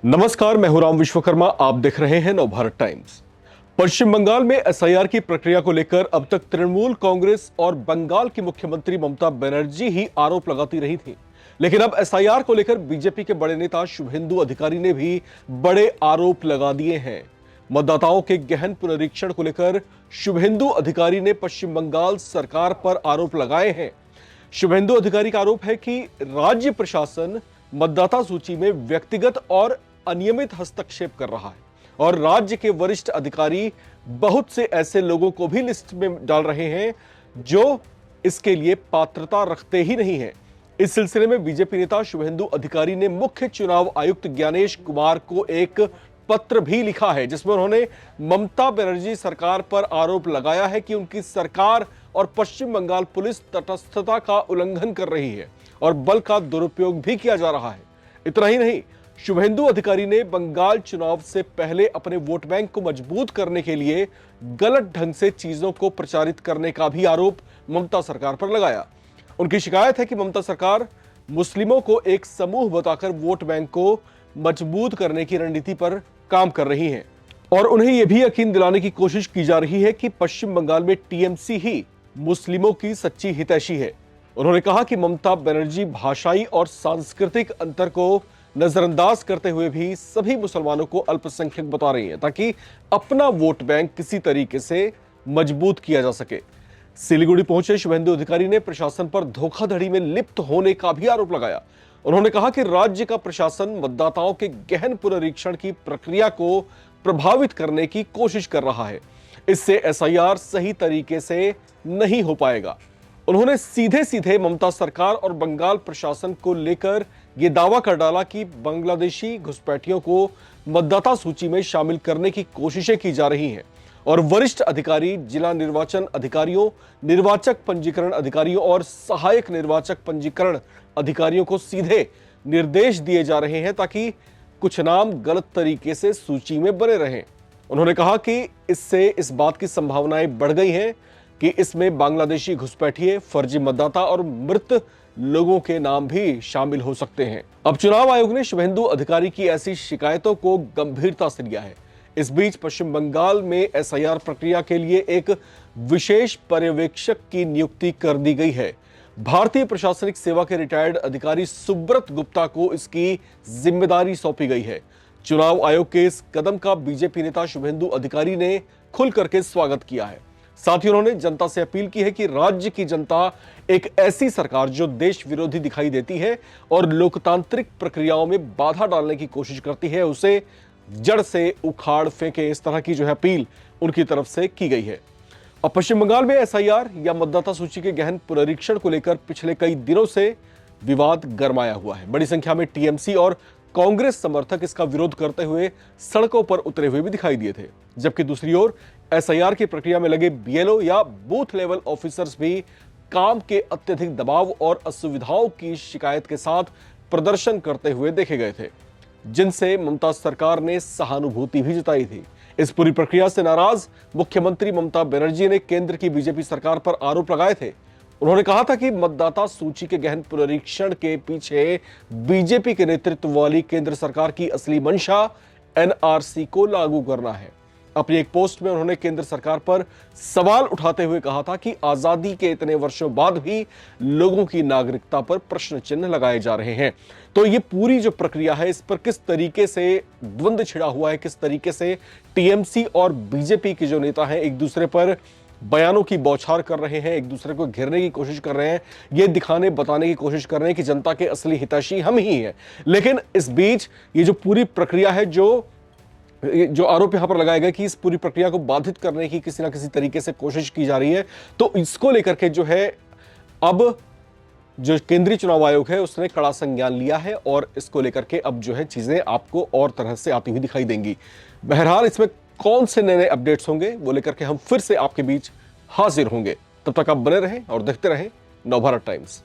नमस्कार, मैं हूं राम विश्वकर्मा। आप देख रहे हैं नवभारत टाइम्स। पश्चिम बंगाल में एसआईआर की प्रक्रिया को लेकर अब तक तृणमूल कांग्रेस और बंगाल की मुख्यमंत्री ममता बनर्जी ही आरोप लगाती रही थी, लेकिन अब एसआईआर को लेकर बीजेपी के बड़े नेता शुभेंदु अधिकारी ने भी बड़े आरोप लगा दिए हैं। मतदाताओं के गहन पुनरीक्षण को लेकर शुभेंदु अधिकारी ने पश्चिम बंगाल सरकार पर आरोप लगाए हैं। शुभेंदु अधिकारी का आरोप है कि राज्य प्रशासन मतदाता सूची में व्यक्तिगत और अनियमित हस्तक्षेप कर रहा है और राज्य के वरिष्ठ अधिकारी बहुत से ऐसे लोगों को भी लिस्ट में डाल रहे हैं जो इसके लिए पात्रता रखते ही नहीं हैं। इस सिलसिले में बीजेपी नेता शुभेंदु अधिकारी ने मुख्य चुनाव आयुक्त ज्ञानेश कुमार को एक पत्र भी लिखा है, जिसमें उन्होंने ममता बनर्जी सरकार पर आरोप लगाया है कि उनकी सरकार और पश्चिम बंगाल पुलिस तटस्थता का उल्लंघन कर रही है और बल का दुरुपयोग भी किया जा रहा है। इतना ही नहीं, शुभेंदु अधिकारी ने बंगाल चुनाव से पहले अपने वोट बैंक को मजबूत करने के लिए गलत ढंग से चीजों को प्रचारित करने का भी आरोप ममता सरकार पर लगाया। उनकी शिकायत है कि ममता सरकार मुस्लिमों को एक समूह बताकर वोट बैंक को मजबूत करने की रणनीति पर काम कर रही है और उन्हें यह भी यकीन दिलाने की कोशिश की जा रही है कि पश्चिम बंगाल में टीएमसी ही मुस्लिमों की सच्ची हितैषी है। उन्होंने कहा कि ममता बनर्जी भाषाई और सांस्कृतिक अंतर को नजरअंदाज करते हुए भी सभी मुसलमानों को अल्पसंख्यक बता रही हैं ताकि अपना वोट बैंक किसी तरीके से मजबूत किया जा सके। सिलीगुड़ी पहुंचे शुभेंदु अधिकारी ने प्रशासन पर धोखाधड़ी में लिप्त होने का भी आरोप लगाया। उन्होंने कहा कि राज्य का प्रशासन मतदाताओं के गहन पुनरीक्षण की प्रक्रिया को प्रभावित करने की कोशिश कर रहा है। इससे एसआईआर सही तरीके से नहीं हो पाएगा। उन्होंने सीधे सीधे ममता सरकार और बंगाल प्रशासन को लेकर यह दावा कर डाला कि बांग्लादेशी घुसपैठियों को मतदाता सूची में शामिल करने की कोशिशें की जा रही हैं और वरिष्ठ अधिकारी, जिला निर्वाचन अधिकारियों, निर्वाचक पंजीकरण अधिकारियों और सहायक निर्वाचक पंजीकरण अधिकारियों को सीधे निर्देश दिए जा रहे हैं ताकि कुछ नाम गलत तरीके से सूची में बने रहें। उन्होंने कहा कि इससे इस बात की संभावनाएं बढ़ गई हैं कि इसमें बांग्लादेशी घुसपैठिए, फर्जी मतदाता और मृत लोगों के नाम भी शामिल हो सकते हैं। अब चुनाव आयोग ने शुभेंदु अधिकारी की ऐसी शिकायतों को गंभीरता से लिया है। इस बीच पश्चिम बंगाल में एसआईआर प्रक्रिया के लिए एक विशेष पर्यवेक्षक की नियुक्ति कर दी गई है। भारतीय प्रशासनिक सेवा के रिटायर्ड अधिकारी सुब्रत गुप्ता को इसकी जिम्मेदारी सौंपी गई है। चुनाव आयोग के इस कदम का बीजेपी नेता शुभेंदु अधिकारी ने खुल करके स्वागत किया है। साथ ही उन्होंने जनता से अपील की है कि राज्य की जनता एक ऐसी सरकार जो देश विरोधी दिखाई देती है और लोकतांत्रिक प्रक्रियाओं में बाधा डालने की कोशिश करती है, उसे जड़ से उखाड़ फेंके। इस तरह की जो है अपील उनकी तरफ से की गई है। अब पश्चिम बंगाल में एसआईआर या मतदाता सूची के गहन पुनरीक्षण को लेकर पिछले कई दिनों से विवाद गरमाया हुआ है। बड़ी संख्या में टीएमसी और कांग्रेस समर्थक इसका विरोध करते हुए सड़कों पर उतरे हुए भी दिखाई दिए थे, जबकि दूसरी ओर एसआईआर की प्रक्रिया में लगे बीएलओ या बूथ लेवल ऑफिसर्स भी काम के अत्यधिक दबाव और असुविधाओं की शिकायत के साथ प्रदर्शन करते हुए देखे गए थे, जिनसे ममता सरकार ने सहानुभूति भी जताई थी। इस पूरी प्रक्रिया से नाराज मुख्यमंत्री ममता बनर्जी ने केंद्र की बीजेपी सरकार पर आरोप लगाए थे। उन्होंने कहा था कि मतदाता सूची के गहन पुनरीक्षण के पीछे बीजेपी के नेतृत्व वाली केंद्र सरकार की असली मंशा एनआरसी को लागू करना है। अपनी एक पोस्ट में उन्होंने केंद्र सरकार पर सवाल उठाते हुए कहा था कि आजादी के इतने वर्षों बाद भी लोगों की नागरिकता पर प्रश्न चिन्ह लगाए जा रहे हैं। तो ये पूरी जो प्रक्रिया है, इस पर किस तरीके से द्वंद्व छिड़ा हुआ है, किस तरीके से टीएमसी और बीजेपी के जो नेता हैं एक दूसरे पर बयानों की बौछार कर रहे हैं, एक दूसरे को घेरने की कोशिश कर रहे हैं, ये दिखाने बताने की कोशिश कर रहे हैं कि जनता के असली हितैषी हम ही हैं। लेकिन इस बीच ये जो पूरी प्रक्रिया है, जो आरोप यहां पर लगाया गया कि इस पूरी प्रक्रिया को बाधित करने की किसी ना किसी तरीके से कोशिश की जा रही है, तो इसको लेकर के जो है अब जो केंद्रीय चुनाव आयोग है उसने कड़ा संज्ञान लिया है और इसको लेकर के अब जो है चीजें आपको और तरह से आती हुई दिखाई देंगी। बहरहाल इसमें कौन से नए नए अपडेट्स होंगे वो लेकर के हम फिर से आपके बीच हाजिर होंगे। तब तक आप बने रहें और देखते रहें नवभारत टाइम्स।